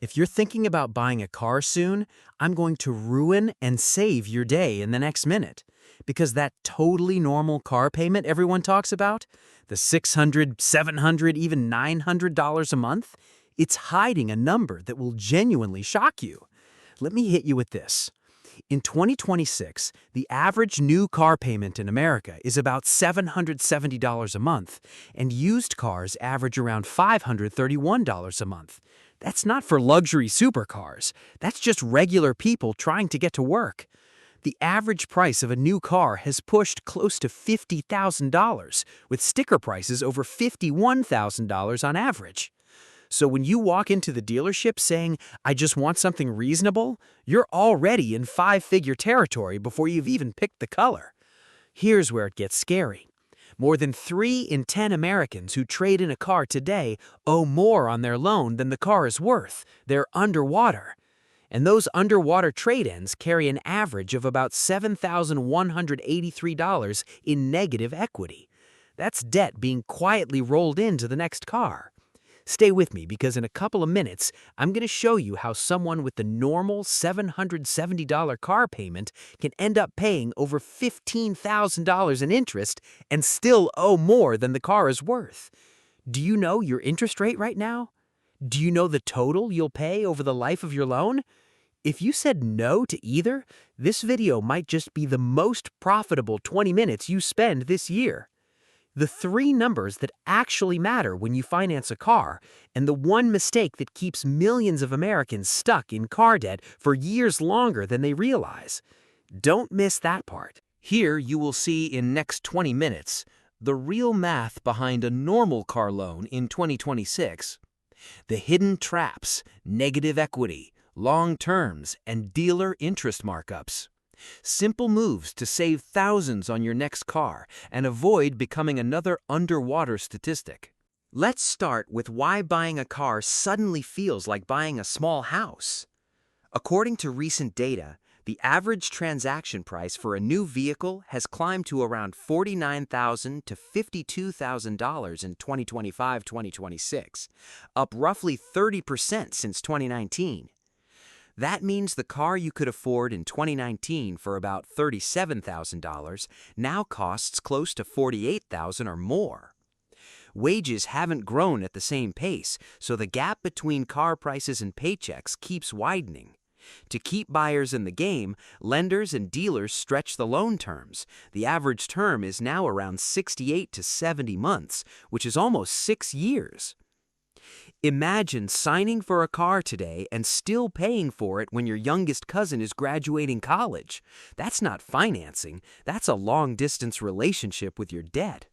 If you're thinking about buying a car soon, I'm going to ruin and save your day in the next minute. Because that totally normal car payment everyone talks about, the $600, $700, even $900 a month, it's hiding a number that will genuinely shock you. Let me hit you with this. In 2026, the average new car payment in America is about $770 a month, and used cars average around $531 a month. That's not for luxury supercars. That's just regular people trying to get to work. The average price of a new car has pushed close to $50,000, with sticker prices over $51,000 on average. So when you walk into the dealership saying, "I just want something reasonable," you're already in five-figure territory before you've even picked the color. Here's where it gets scary. More than 3 in 10 Americans who trade in a car today owe more on their loan than the car is worth. They're underwater. And those underwater trade-ins carry an average of about $7,183 in negative equity. That's debt being quietly rolled into the next car. Stay with me because in a couple of minutes, I'm going to show you how someone with the normal $770 car payment can end up paying over $15,000 in interest and still owe more than the car is worth. Do you know your interest rate right now? Do you know the total you'll pay over the life of your loan? If you said no to either, this video might just be the most profitable 20 minutes you spend this year. The 3 numbers that actually matter when you finance a car, and the one mistake that keeps millions of Americans stuck in car debt for years longer than they realize. Don't miss that part. Here you will see in next 20 minutes the real math behind a normal car loan in 2026. The hidden traps, negative equity, long terms, and dealer interest markups. Simple moves to save thousands on your next car and avoid becoming another underwater statistic. Let's start with why buying a car suddenly feels like buying a small house. According to recent data, the average transaction price for a new vehicle has climbed to around $49,000 to $52,000 in 2025-2026, up roughly 30% since 2019. That means the car you could afford in 2019 for about $37,000 now costs close to $48,000 or more. Wages haven't grown at the same pace, so the gap between car prices and paychecks keeps widening. To keep buyers in the game, lenders and dealers stretch the loan terms. The average term is now around 68 to 70 months, which is almost 6 years. Imagine signing for a car today and still paying for it when your youngest cousin is graduating college. That's not financing, that's a long-distance relationship with your debt.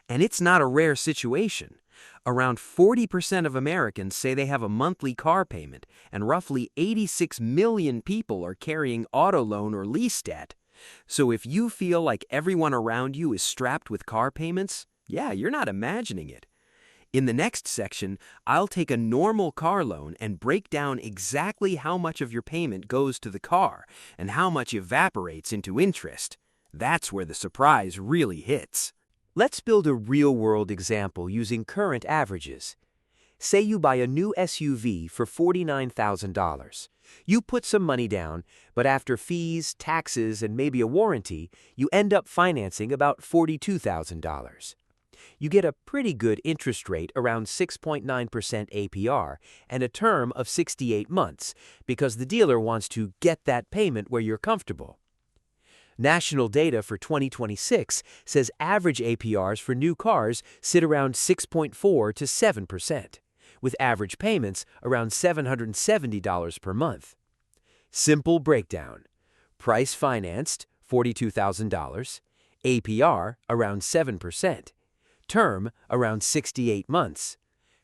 And it's not a rare situation. Around 40% of Americans say they have a monthly car payment, and roughly 86 million people are carrying auto loan or lease debt. So if you feel like everyone around you is strapped with car payments, yeah, you're not imagining it. In the next section, I'll take a normal car loan and break down exactly how much of your payment goes to the car and how much evaporates into interest. That's where the surprise really hits. Let's build a real-world example using current averages. Say you buy a new SUV for $49,000. You put some money down, but after fees, taxes, and maybe a warranty, you end up financing about $42,000. You get a pretty good interest rate around 6.9% APR and a term of 68 months because the dealer wants to get that payment where you're comfortable. National data for 2026 says average APRs for new cars sit around 6.4 to 7%, with average payments around $770 per month. Simple breakdown. Price financed, $42,000. APR, around 7%. Term, around 68 months.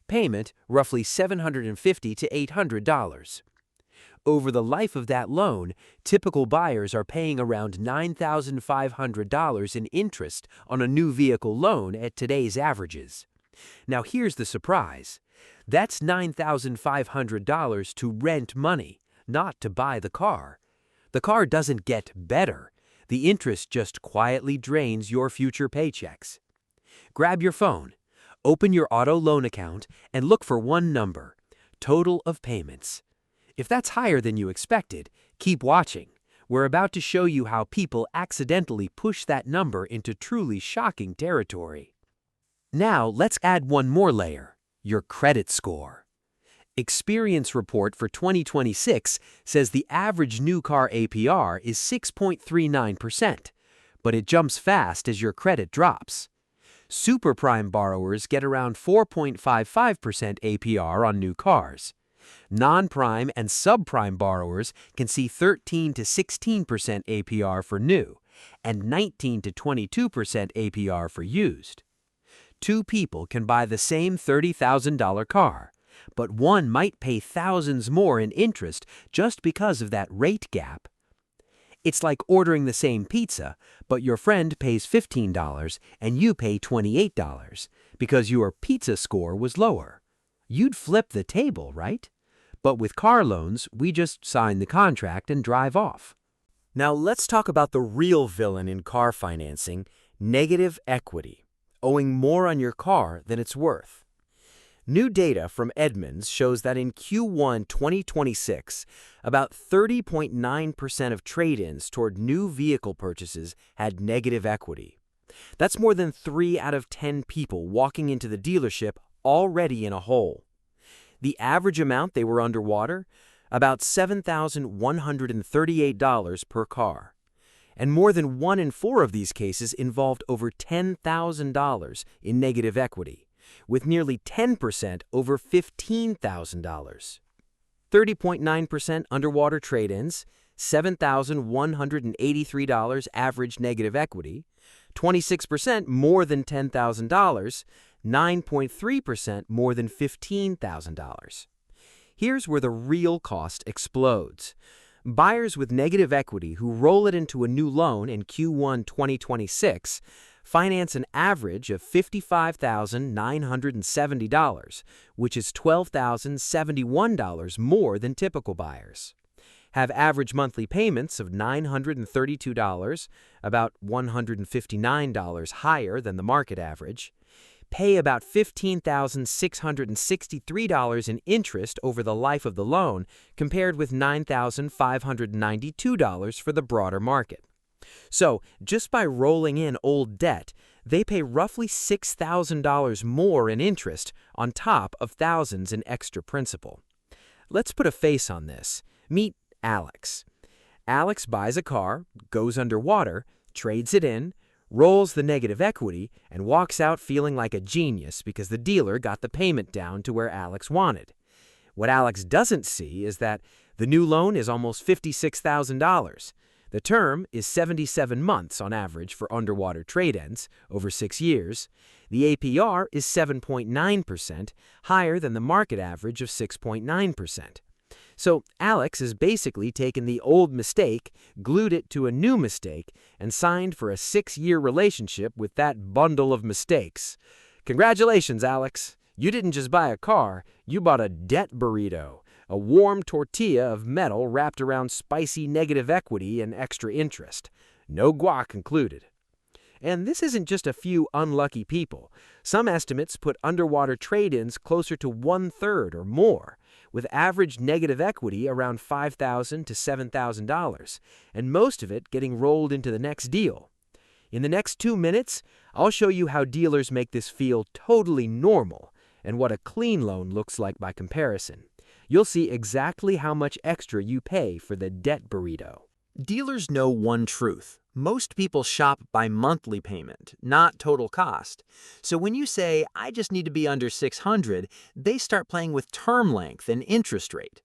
Payment, roughly $750 to $800. Over the life of that loan, typical buyers are paying around $9,500 in interest on a new vehicle loan at today's averages. Now here's the surprise. That's $9,500 to rent money, not to buy the car. The car doesn't get better. The interest just quietly drains your future paychecks. Grab your phone, open your auto loan account, and look for one number, total of payments. If that's higher than you expected, keep watching. We're about to show you how people accidentally push that number into truly shocking territory. Now, let's add one more layer: your credit score. Experience report for 2026 says the average new car APR is 6.39%, but it jumps fast as your credit drops. Super prime borrowers get around 4.55% APR on new cars. Non-prime and subprime borrowers can see 13 to 16% APR for new and 19 to 22% APR for used. Two people can buy the same $30,000 car, but one might pay thousands more in interest just because of that rate gap. It's like ordering the same pizza, but your friend pays $15 and you pay $28 because your pizza score was lower. You'd flip the table, right? But with car loans, we just sign the contract and drive off. Now let's talk about the real villain in car financing: negative equity, owing more on your car than it's worth. New data from Edmunds shows that in Q1 2026, about 30.9% of trade-ins toward new vehicle purchases had negative equity. That's more than 3 out of 10 people walking into the dealership already in a hole. The average amount they were underwater? About $7,138 per car. And more than 1 in 4 of these cases involved over $10,000 in negative equity, with nearly 10% over $15,000. 30.9% underwater trade-ins, $7,183 average negative equity, 26% more than $10,000, 9.3% more than $15,000. Here's where the real cost explodes. Buyers with negative equity who roll it into a new loan in Q1 2026 finance an average of $55,970, which is $12,071 more than typical buyers. Have average monthly payments of $932, about $159 higher than the market average. Pay about $15,663 in interest over the life of the loan, compared with $9,592 for the broader market. So, just by rolling in old debt, they pay roughly $6,000 more in interest on top of thousands in extra principal. Let's put a face on this. Meet Alex. Alex buys a car, goes underwater, trades it in, rolls the negative equity, and walks out feeling like a genius because the dealer got the payment down to where Alex wanted. What Alex doesn't see is that the new loan is almost $56,000. The term is 77 months on average for underwater trade-ins over 6 years. The APR is 7.9%, higher than the market average of 6.9%. So Alex has basically taken the old mistake, glued it to a new mistake, and signed for a 6-year relationship with that bundle of mistakes. Congratulations, Alex! You didn't just buy a car, you bought a debt burrito, a warm tortilla of metal wrapped around spicy negative equity and extra interest. No guac included. And this isn't just a few unlucky people. Some estimates put underwater trade-ins closer to 1/3 or more, with average negative equity around $5,000 to $7,000, and most of it getting rolled into the next deal. In the next 2 minutes, I'll show you how dealers make this feel totally normal and what a clean loan looks like by comparison. You'll see exactly how much extra you pay for the debt burrito. Dealers know one truth. Most people shop by monthly payment, not total cost. So when you say, "I just need to be under 600, they start playing with term length and interest rate.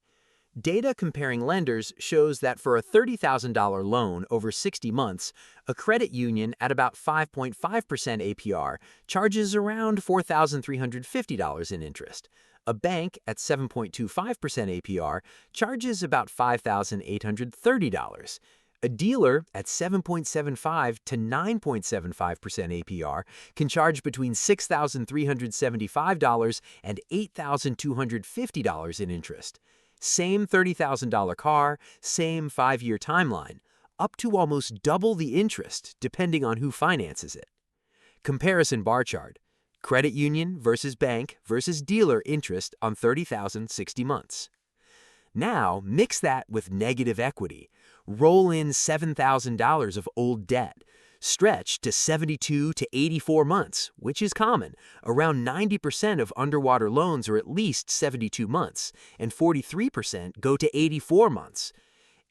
Data comparing lenders shows that for a $30,000 loan over 60 months, a credit union at about 5.5% APR charges around $4,350 in interest. A bank at 7.25% APR charges about $5,830. A dealer at 7.75 to 9.75% APR can charge between $6,375 and $8,250 in interest. Same $30,000 car, same 5-year timeline, up to almost double the interest depending on who finances it. Comparison bar chart. Credit union versus bank versus dealer interest on $30,000 60 months. Now, mix that with negative equity. Roll in $7,000 of old debt. Stretch to 72 to 84 months, which is common. Around 90% of underwater loans are at least 72 months, and 43% go to 84 months.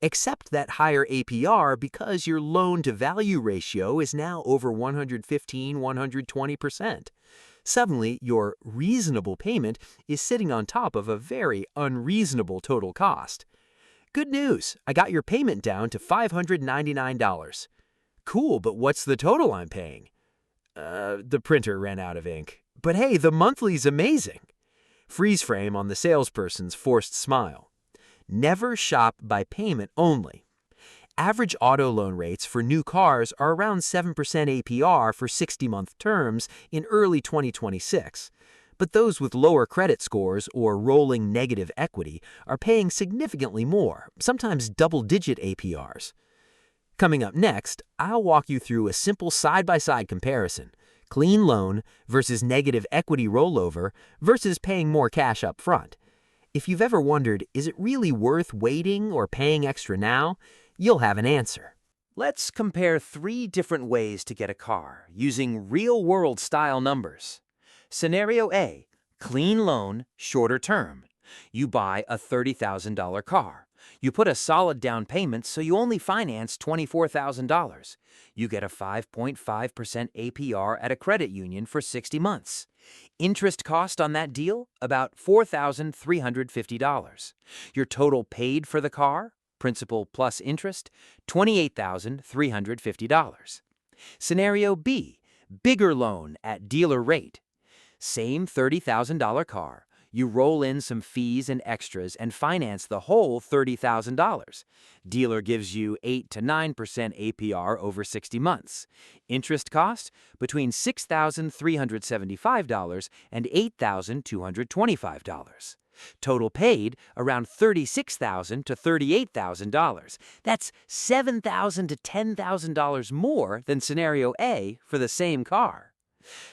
Accept that higher APR because your loan-to-value ratio is now over 115–120%. Suddenly, your reasonable payment is sitting on top of a very unreasonable total cost. Good news, I got your payment down to $599. Cool, but what's the total I'm paying? The printer ran out of ink. But hey, the monthly's amazing. Freeze frame on the salesperson's forced smile. Never shop by payment only. Average auto loan rates for new cars are around 7% APR for 60-month terms in early 2026. But those with lower credit scores or rolling negative equity are paying significantly more, sometimes double-digit APRs. Coming up next, I'll walk you through a simple side-by-side comparison: clean loan versus negative equity rollover versus paying more cash up front. If you've ever wondered, is it really worth waiting or paying extra now? You'll have an answer. Let's compare 3 different ways to get a car using real-world style numbers. Scenario A, clean loan, shorter term. You buy a $30,000 car. You put a solid down payment, so you only finance $24,000. You get a 5.5% APR at a credit union for 60 months. Interest cost on that deal? About $4,350. Your total paid for the car, principal plus interest, $28,350. Scenario B, bigger loan at dealer rate. Same $30,000 car. You roll in some fees and extras and finance the whole $30,000. Dealer gives you 8 to 9% APR over 60 months. Interest cost between $6,375 and $8,225. Total paid around $36,000 to $38,000. That's $7,000 to $10,000 more than Scenario A for the same car.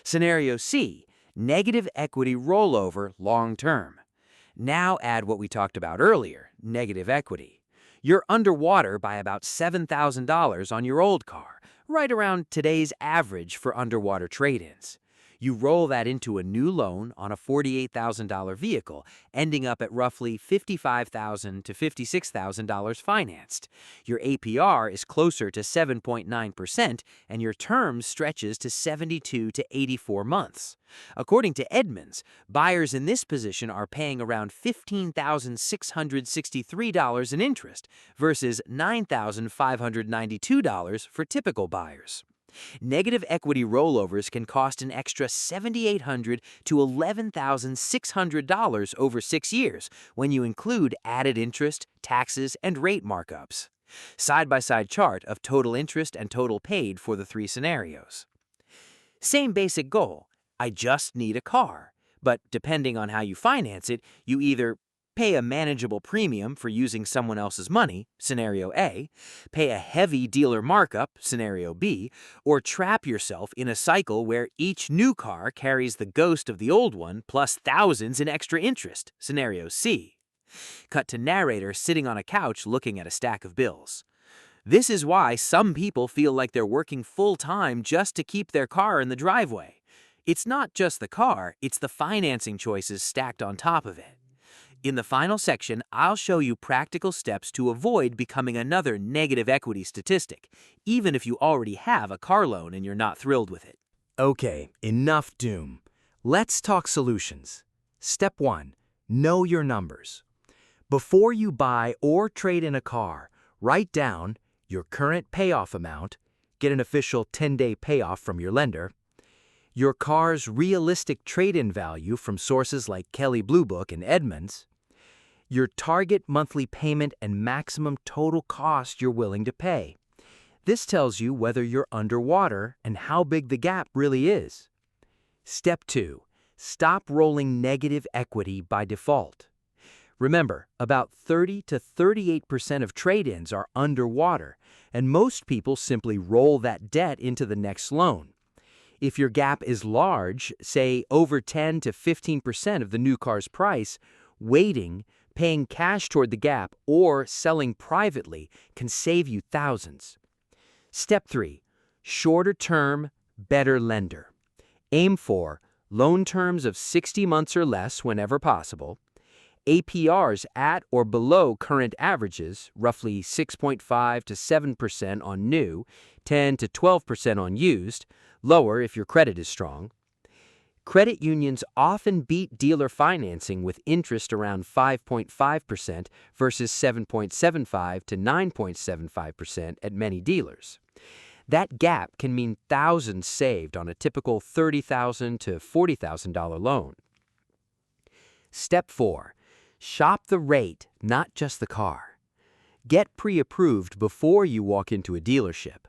Scenario C, negative equity rollover long term. Now add what we talked about earlier, negative equity. You're underwater by about $7,000 on your old car, right around today's average for underwater trade-ins. You roll that into a new loan on a $48,000 vehicle, ending up at roughly $55,000 to $56,000 financed. Your APR is closer to 7.9%, and your term stretches to 72 to 84 months. According to Edmunds, buyers in this position are paying around $15,663 in interest versus $9,592 for typical buyers. Negative equity rollovers can cost an extra $7,800 to $11,600 over 6 years when you include added interest, taxes, and rate markups. Side-by-side chart of total interest and total paid for the 3 scenarios. Same basic goal. I just need a car. But depending on how you finance it, you either pay a manageable premium for using someone else's money, Scenario A, pay a heavy dealer markup, Scenario B, or trap yourself in a cycle where each new car carries the ghost of the old one plus thousands in extra interest, Scenario C. Cut to narrator sitting on a couch looking at a stack of bills. This is why some people feel like they're working full-time just to keep their car in the driveway. It's not just the car, it's the financing choices stacked on top of it. In the final section, I'll show you practical steps to avoid becoming another negative equity statistic, even if you already have a car loan and you're not thrilled with it. Okay, enough doom. Let's talk solutions. Step 1. Know your numbers. Before you buy or trade in a car, write down your current payoff amount, get an official 10-day payoff from your lender, your car's realistic trade-in value from sources like Kelley Blue Book and Edmunds, your target monthly payment and maximum total cost you're willing to pay. This tells you whether you're underwater and how big the gap really is. Step 2. Stop rolling negative equity by default. Remember, about 30 to 38% of trade-ins are underwater, and most people simply roll that debt into the next loan. If your gap is large, say over 10 to 15% of the new car's price, waiting, paying cash toward the gap, or selling privately can save you thousands. Step 3. Shorter term, better lender. Aim for loan terms of 60 months or less whenever possible, APRs at or below current averages, roughly 6.5 to 7% on new, 10 to 12% on used, lower if your credit is strong. Credit unions often beat dealer financing with interest around 5.5% versus 7.75 to 9.75% at many dealers. That gap can mean thousands saved on a typical $30,000 to $40,000 loan. Step 4. Shop the rate, not just the car. Get pre-approved before you walk into a dealership.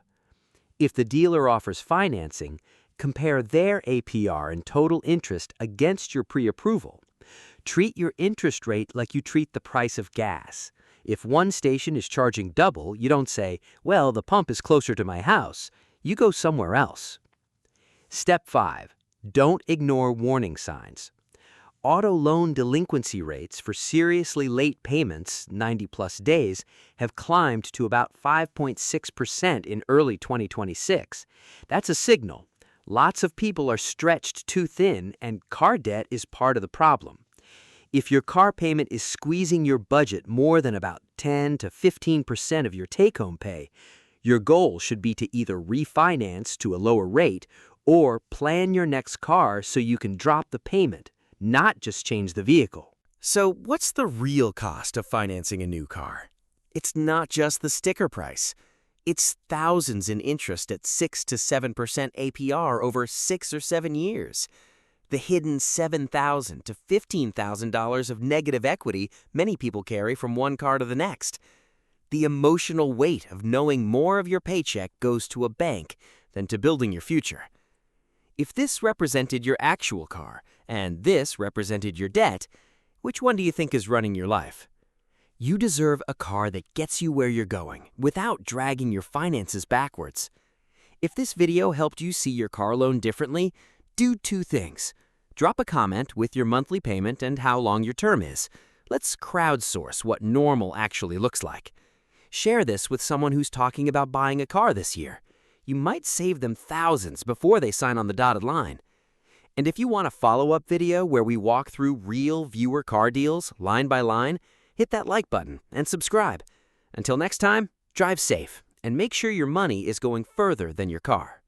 If the dealer offers financing, compare their APR and total interest against your pre-approval. Treat your interest rate like you treat the price of gas. If one station is charging double, you don't say, "Well, the pump is closer to my house." You go somewhere else. Step 5. Don't ignore warning signs. Auto loan delinquency rates for seriously late payments, 90-plus days, have climbed to about 5.6% in early 2026. That's a signal. Lots of people are stretched too thin, and car debt is part of the problem. If your car payment is squeezing your budget more than about 10 to 15% of your take-home pay, your goal should be to either refinance to a lower rate or plan your next car so you can drop the payment, not just change the vehicle. So what's the real cost of financing a new car? It's not just the sticker price. It's thousands in interest at 6 to 7% APR over 6 or 7 years. The hidden $7,000 to $15,000 of negative equity many people carry from one car to the next. The emotional weight of knowing more of your paycheck goes to a bank than to building your future. If this represented your actual car and this represented your debt, which one do you think is running your life? You deserve a car that gets you where you're going without dragging your finances backwards. If this video helped you see your car loan differently, do 2 things. Drop a comment with your monthly payment and how long your term is. Let's crowdsource what normal actually looks like. Share this with someone who's talking about buying a car this year. You might save them thousands before they sign on the dotted line. And if you want a follow-up video where we walk through real viewer car deals line by line, hit that like button and subscribe. Until next time, drive safe and make sure your money is going further than your car.